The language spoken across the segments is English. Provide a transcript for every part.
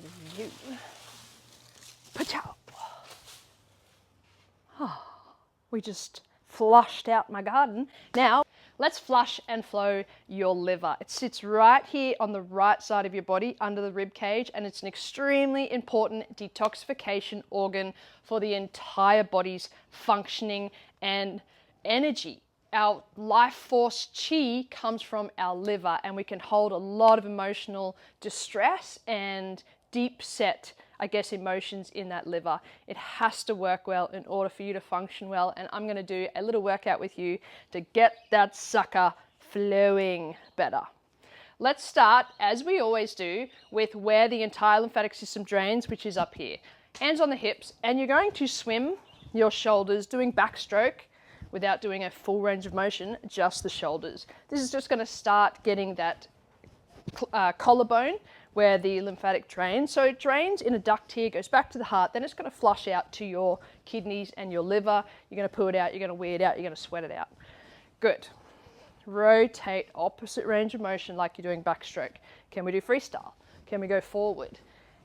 bit of you. Pachow. Oh, we just flushed out my garden. Now, let's flush and flow your liver. It sits right here on the right side of your body under the rib cage, and it's an extremely important detoxification organ for the entire body's functioning and energy. Our life force chi comes from our liver, and we can hold a lot of emotional distress and deep set, I guess, emotions in that liver. It has to work well in order for you to function well, and I'm going to do a little workout with you to get that sucker flowing better. Let's start, as we always do, with where the entire lymphatic system drains, which is up here. Hands on the hips, and you're going to swim your shoulders, doing backstroke without doing a full range of motion, just the shoulders. This is just going to start getting that collarbone where the lymphatic drains. So it drains in a duct here, goes back to the heart, then it's going to flush out to your kidneys and your liver. You're going to poo it out, you're going to wee it out, you're going to sweat it out. Good. Rotate opposite range of motion like you're doing backstroke. Can we do freestyle? Can we go forward?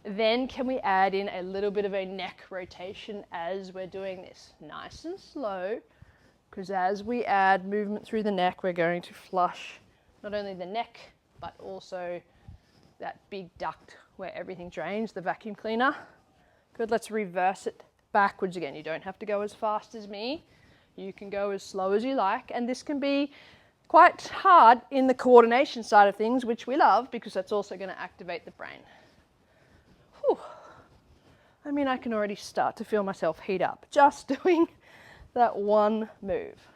Then can we add in a little bit of a neck rotation as we're doing this? Nice and slow, because as we add movement through the neck, we're going to flush not only the neck, but also that big duct where everything drains, the vacuum cleaner. Good, let's reverse it backwards again. You don't have to go as fast as me. You can go as slow as you like, and this can be quite hard in the coordination side of things, which we love because that's also going to activate the brain. Whew. I mean, I can already start to feel myself heat up just doing that one move.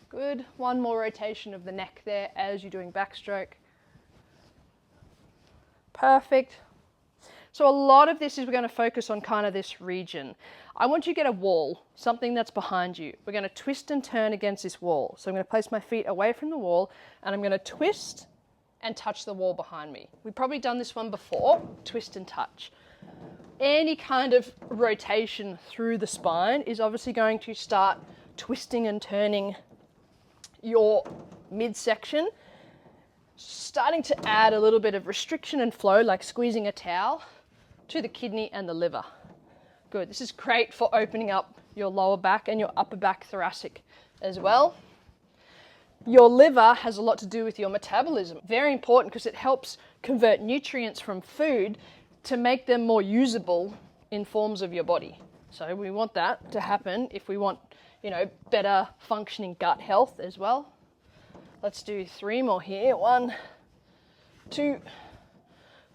Good, one more rotation of the neck there as you're doing backstroke. Perfect. So a lot of this is we're going to focus on kind of this region. I want you to get a wall, something that's behind you. We're going to twist and turn against this wall. So I'm going to place my feet away from the wall, and I'm going to twist and touch the wall behind me. We've probably done this one before, twist and touch. Any kind of rotation through the spine is obviously going to start twisting and turning your midsection, starting to add a little bit of restriction and flow, like squeezing a towel, to the kidney and the liver. Good. This is great for opening up your lower back and your upper back thoracic as well. Your liver has a lot to do with your metabolism. Very important because it helps convert nutrients from food to make them more usable in forms of your body. So we want that to happen if we want, better functioning gut health as well. Let's do 3 more here. 1, 2,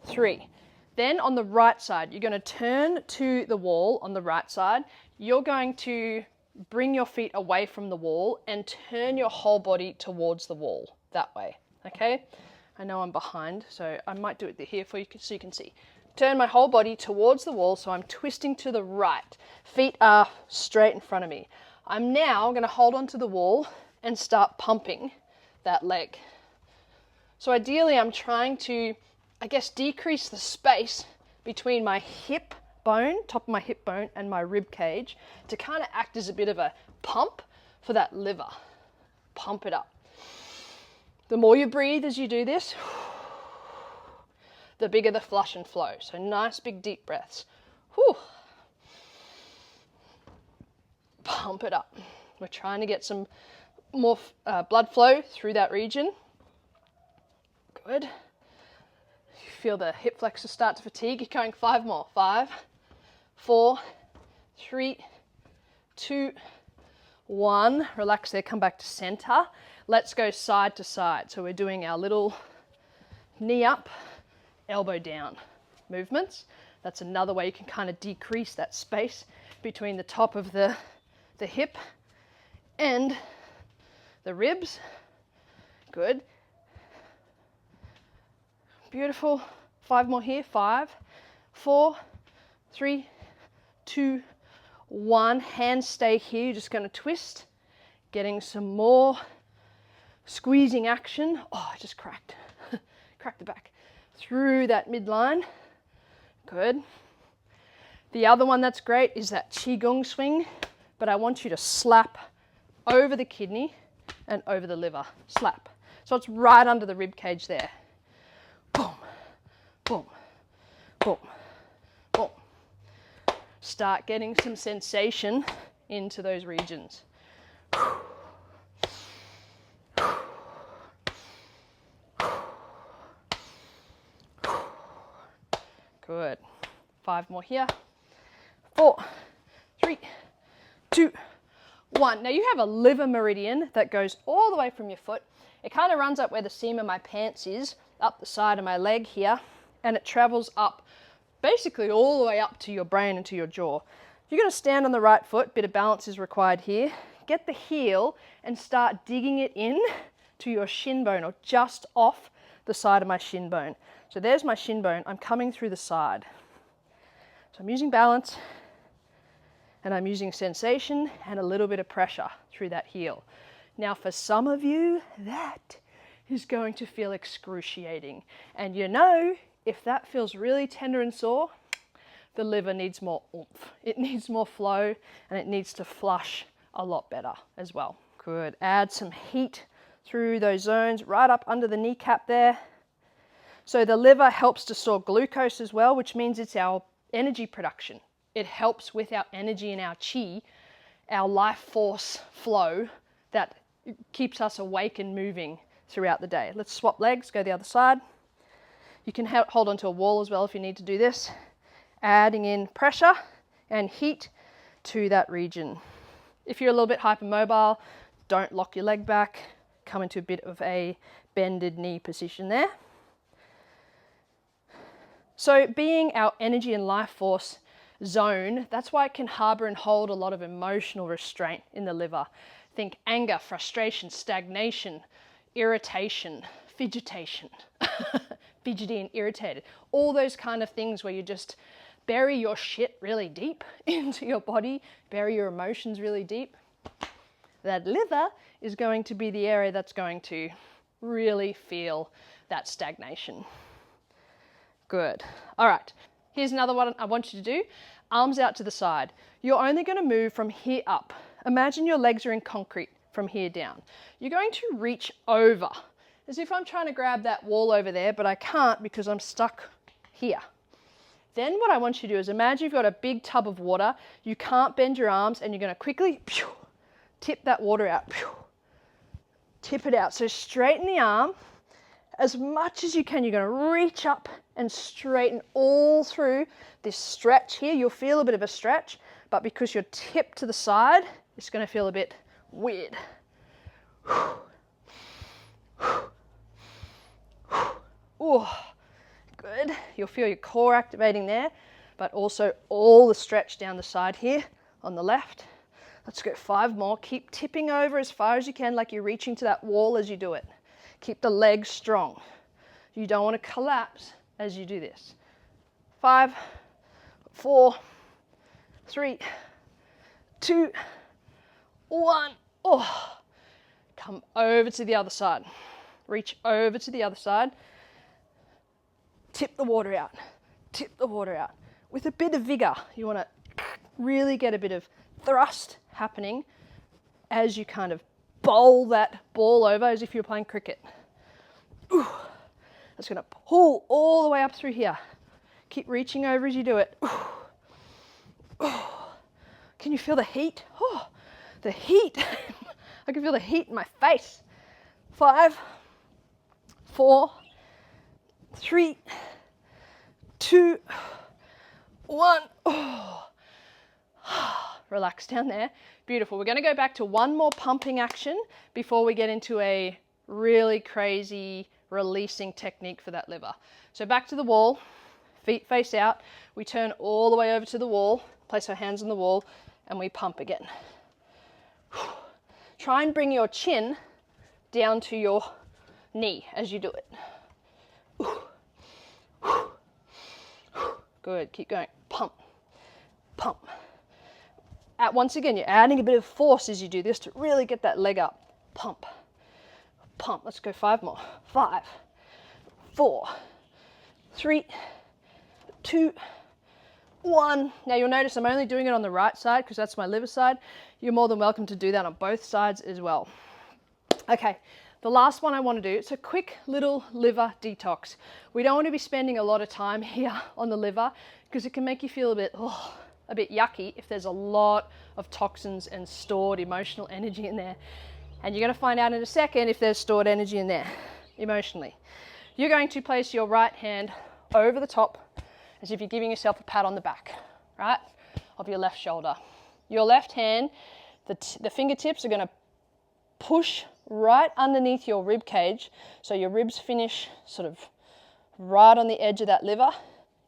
3. Then on the right side, you're going to turn to the wall on the right side. You're going to bring your feet away from the wall and turn your whole body towards the wall that way. Okay? I know I'm behind, so I might do it here for you so you can see. Turn my whole body towards the wall, so I'm twisting to the right. Feet are straight in front of me. I'm now going to hold onto the wall and start pumping that leg. So ideally I'm trying to, decrease the space between my hip bone, top of my hip bone, and my rib cage to kind of act as a bit of a pump for that liver. Pump it up. The more you breathe as you do this, the bigger the flush and flow. So nice big deep breaths. Whew. Pump it up. We're trying to get some more blood flow through that region. Good. You feel the hip flexors start to fatigue. You're going 5 more. 5, 4, 3, 2, 1. Relax there, come back to center. Let's go side to side. So we're doing our little knee up, elbow down movements. That's another way you can kind of decrease that space between the top of the hip and the ribs. Good. Beautiful. 5 more here. 5, 4, 3, 2, 1. Hands stay here. You're just going to twist, getting some more squeezing action. Oh, I just cracked. Crack the back. Through that midline. Good. The other one that's great is that Qigong swing, but I want you to slap over the kidney and over the liver. Slap. So it's right under the rib cage there. Boom, boom, Boom, boom. Start getting some sensation into those regions. Good. 5 more here. 4, 3, 2, 1. Now you have a liver meridian that goes all the way from your foot. It kind of runs up where the seam of my pants is, up the side of my leg here, and it travels up, basically all the way up to your brain and to your jaw. You're going to stand on the right foot, bit of balance is required here. Get the heel and start digging it in to your shin bone, or just off the side of my shin bone. So there's my shin bone, I'm coming through the side. So I'm using balance, and I'm using sensation and a little bit of pressure through that heel. Now for some of you, that is going to feel excruciating. And you know, if that feels really tender and sore, the liver needs more oomph. It needs more flow, and it needs to flush a lot better as well. Good, add some heat through those zones, right up under the kneecap there. So the liver helps to store glucose as well, which means it's our energy production. It helps with our energy and our chi, our life force flow that keeps us awake and moving throughout the day. Let's swap legs, go the other side. You can hold onto a wall as well if you need to do this. Adding in pressure and heat to that region. If you're a little bit hypermobile, don't lock your leg back. Come into a bit of a bended knee position there. So being our energy and life force zone, that's why it can harbor and hold a lot of emotional restraint in the liver. Think anger, frustration, stagnation, irritation, fidgetation, fidgety and irritated. All those kind of things where you just bury your shit really deep into your body, bury your emotions really deep. That liver is going to be the area that's going to really feel that stagnation. Good. All right. Here's another one I want you to do. Arms out to the side. You're only going to move from here up. Imagine your legs are in concrete from here down. You're going to reach over, as if I'm trying to grab that wall over there, but I can't because I'm stuck here. Then what I want you to do is imagine you've got a big tub of water. You can't bend your arms, and you're going to quickly tip that water out. Tip it out. So straighten the arm as much as you can. You're going to reach up and straighten all through this stretch here. You'll feel a bit of a stretch, but because you're tipped to the side, it's going to feel a bit weird. Oh, good. You'll feel your core activating there, but also all the stretch down the side here on the left. Let's go 5 more. Keep tipping over as far as you can, like you're reaching to that wall as you do it. Keep the legs strong. You don't want to collapse as you do this. 5, 4, 3, 2, 1. Oh, come over to the other side. Reach over to the other side. Tip the water out. Tip the water out. With a bit of vigor, you want to really get a bit of thrust happening as you kind of bowl that ball over as if you're playing cricket. Ooh. That's going to pull all the way up through here. Keep reaching over as you do it. Ooh. Ooh. Can you feel the heat? Oh, the heat. I can feel the heat in my face. 5, 4, 3, 2, 1. Oh. Relax down there. Beautiful. We're going to go back to one more pumping action before we get into a really crazy releasing technique for that liver. So back to the wall, feet face out. We turn all the way over to the wall, place our hands on the wall, and we pump again. Try and bring your chin down to your knee as you do it. Good. Keep going. Pump. Pump. Once again, you're adding a bit of force as you do this to really get that leg up. Pump. Pump. Let's go 5 more. 5, 4, 3, 2, 1. Now you'll notice I'm only doing it on the right side because that's my liver side. You're more than welcome to do that on both sides as well. Okay, The last one I want to do, it's a quick little liver detox. We don't want to be spending a lot of time here on the liver because it can make you feel a bit yucky if there's a lot of toxins and stored emotional energy in there. And you're going to find out in a second if there's stored energy in there emotionally. You're going to place your right hand over the top as if you're giving yourself a pat on the back, right, of your left shoulder. Your left hand, the fingertips are going to push right underneath your rib cage, so your ribs finish sort of right on the edge of that liver.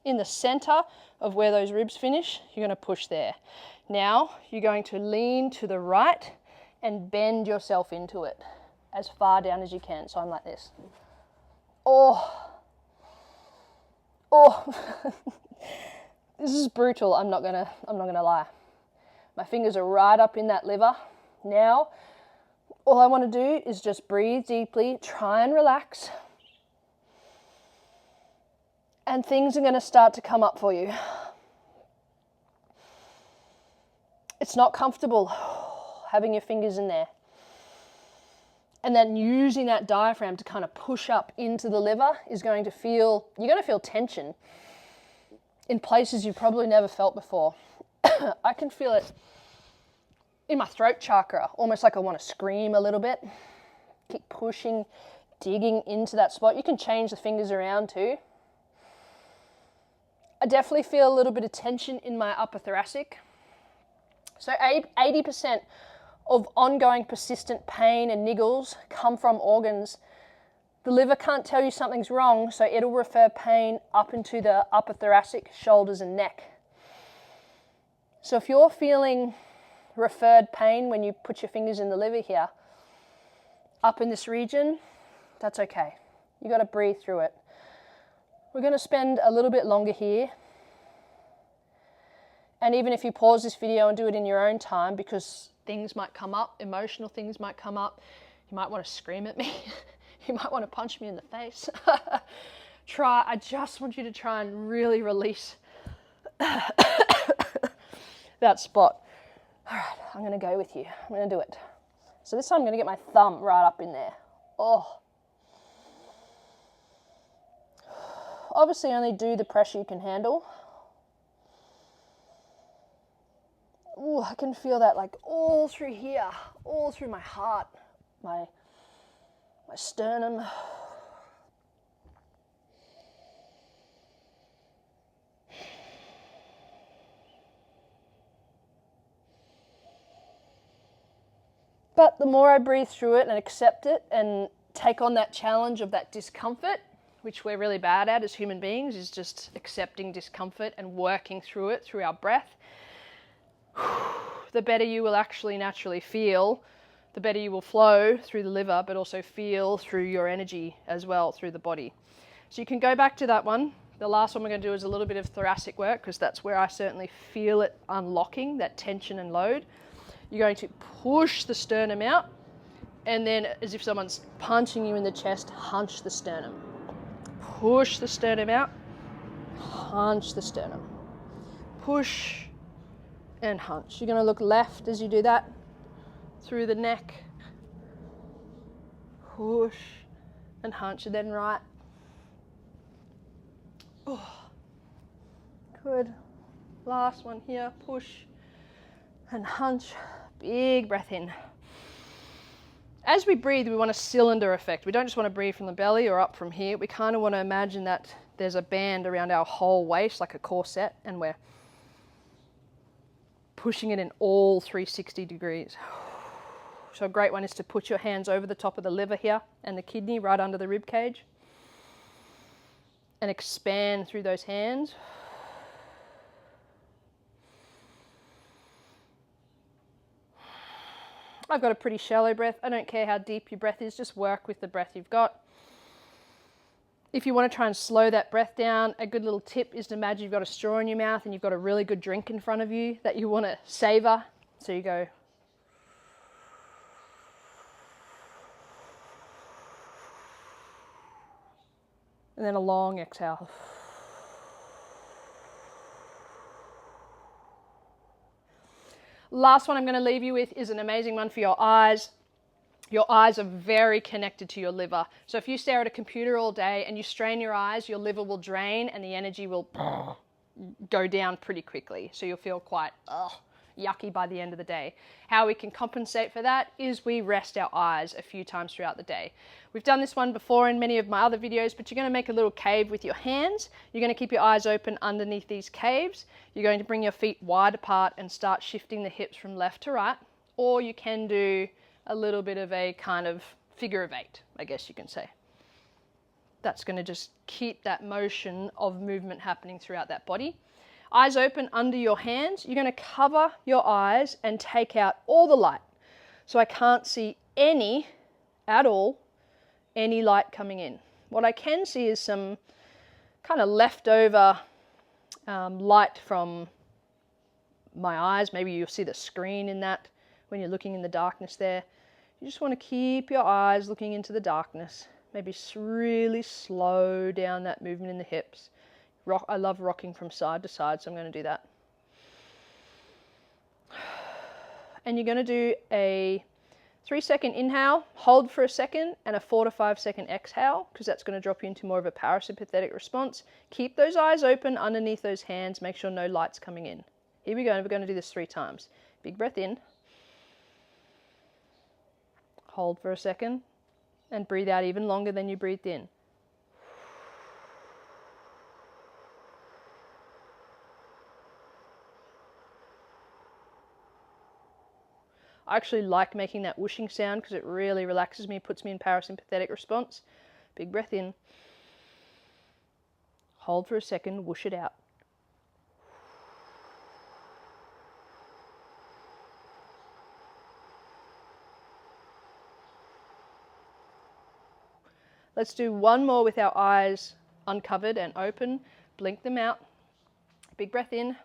In the center of where those ribs finish, you're going to push there. Now you're going to lean to the right and bend yourself into it as far down as you can. So I'm like this. Oh. This is brutal. I'm not gonna lie. My fingers are right up in that liver. Now, all I want to do is just breathe deeply, try and relax. And things are going to start to come up for you. It's not comfortable having your fingers in there. And then using that diaphragm to kind of push up into the liver is going to feel, you're going to feel tension in places you've probably never felt before. I can feel it in my throat chakra, almost like I want to scream a little bit. Keep pushing, digging into that spot. You can change the fingers around too. I definitely feel a little bit of tension in my upper thoracic. So 80% of ongoing persistent pain and niggles come from organs. The liver can't tell you something's wrong, so it'll refer pain up into the upper thoracic, shoulders and neck. So if you're feeling referred pain when you put your fingers in the liver here, up in this region, that's okay. You got to breathe through it. We're going to spend a little bit longer here. And even if you pause this video and do it in your own time, because things might come up, emotional things might come up, you might want to scream at me. You might want to punch me in the face. I just want you to try and really release that spot. All right, I'm going to go with you. I'm going to do it. So this time I'm going to get my thumb right up in there. Oh. Obviously only do the pressure you can handle. Ooh, I can feel that like all through here, all through my heart, my sternum. But the more I breathe through it and accept it and take on that challenge of that discomfort, which we're really bad at as human beings, is just accepting discomfort and working through it through our breath, the better you will actually naturally feel, the better you will flow through the liver, but also feel through your energy as well through the body. So you can go back to that one. The last one we're going to do is a little bit of thoracic work, because that's where I certainly feel it unlocking, that tension and load. You're going to push the sternum out, and then as if someone's punching you in the chest, hunch the sternum. Push the sternum out, hunch the sternum. Push and hunch. You're going to look left as you do that, through the neck. Push and hunch, and then right. Oh, good. Last one here, push and hunch. Big breath in. As we breathe, we want a cylinder effect. We don't just want to breathe from the belly or up from here. We kind of want to imagine that there's a band around our whole waist, like a corset, and we're pushing it in all 360 degrees. So a great one is to put your hands over the top of the liver here and the kidney right under the rib cage, and expand through those hands. I've got a pretty shallow breath. I don't care how deep your breath is, just work with the breath you've got. If you want to try and slow that breath down, a good little tip is to imagine you've got a straw in your mouth and you've got a really good drink in front of you that you want to savor. So you go. And then a long exhale. Last one I'm going to leave you with is an amazing one for your eyes. Your eyes are very connected to your liver. So if you stare at a computer all day and you strain your eyes, your liver will drain and the energy will go down pretty quickly. So you'll feel quite yucky by the end of the day. How we can compensate for that is we rest our eyes a few times throughout the day. We've done this one before in many of my other videos, but you're going to make a little cave with your hands. You're going to keep your eyes open underneath these caves. You're going to bring your feet wide apart and start shifting the hips from left to right. Or you can do a little bit of a kind of figure of 8, I guess you can say. That's going to just keep that motion of movement happening throughout that body. Eyes open under your hands. You're going to cover your eyes and take out all the light. So I can't see any light coming in. What I can see is some kind of leftover light from my eyes. Maybe you'll see the screen in that when you're looking in the darkness there. You just want to keep your eyes looking into the darkness. Maybe really slow down that movement in the hips. I love rocking from side to side, so I'm going to do that. And you're going to do a 3-second inhale, hold for a second, and a 4 to 5 second exhale, because that's going to drop you into more of a parasympathetic response. Keep those eyes open underneath those hands. Make sure no light's coming in. Here we go. We're going to do this 3 times. Big breath in. Hold for a second, and breathe out even longer than you breathed in. I actually like making that whooshing sound because it really relaxes me, puts me in parasympathetic response. Big breath in. Hold for a second, whoosh it out. Let's do one more with our eyes uncovered and open. Blink them out. Big breath in.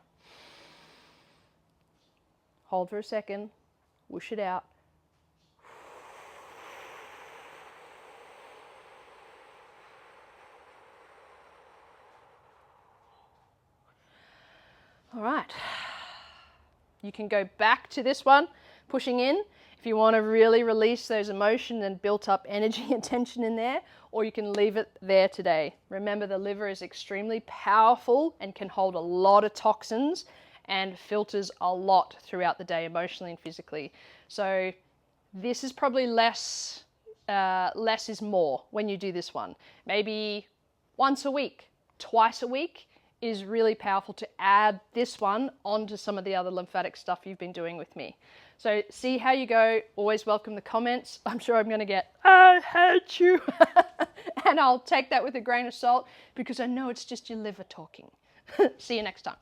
Hold for a second. Whoosh it out. All right. You can go back to this one, pushing in, if you want to really release those emotions and built up energy and tension in there, or you can leave it there today. Remember, the liver is extremely powerful and can hold a lot of toxins and filters a lot throughout the day, emotionally and physically. So this is probably less is more when you do this one. Maybe once a week, twice a week is really powerful to add this one onto some of the other lymphatic stuff you've been doing with me. So see how you go. Always welcome the comments. I'm sure I'm going to get, I hate you. And I'll take that with a grain of salt because I know it's just your liver talking. See you next time.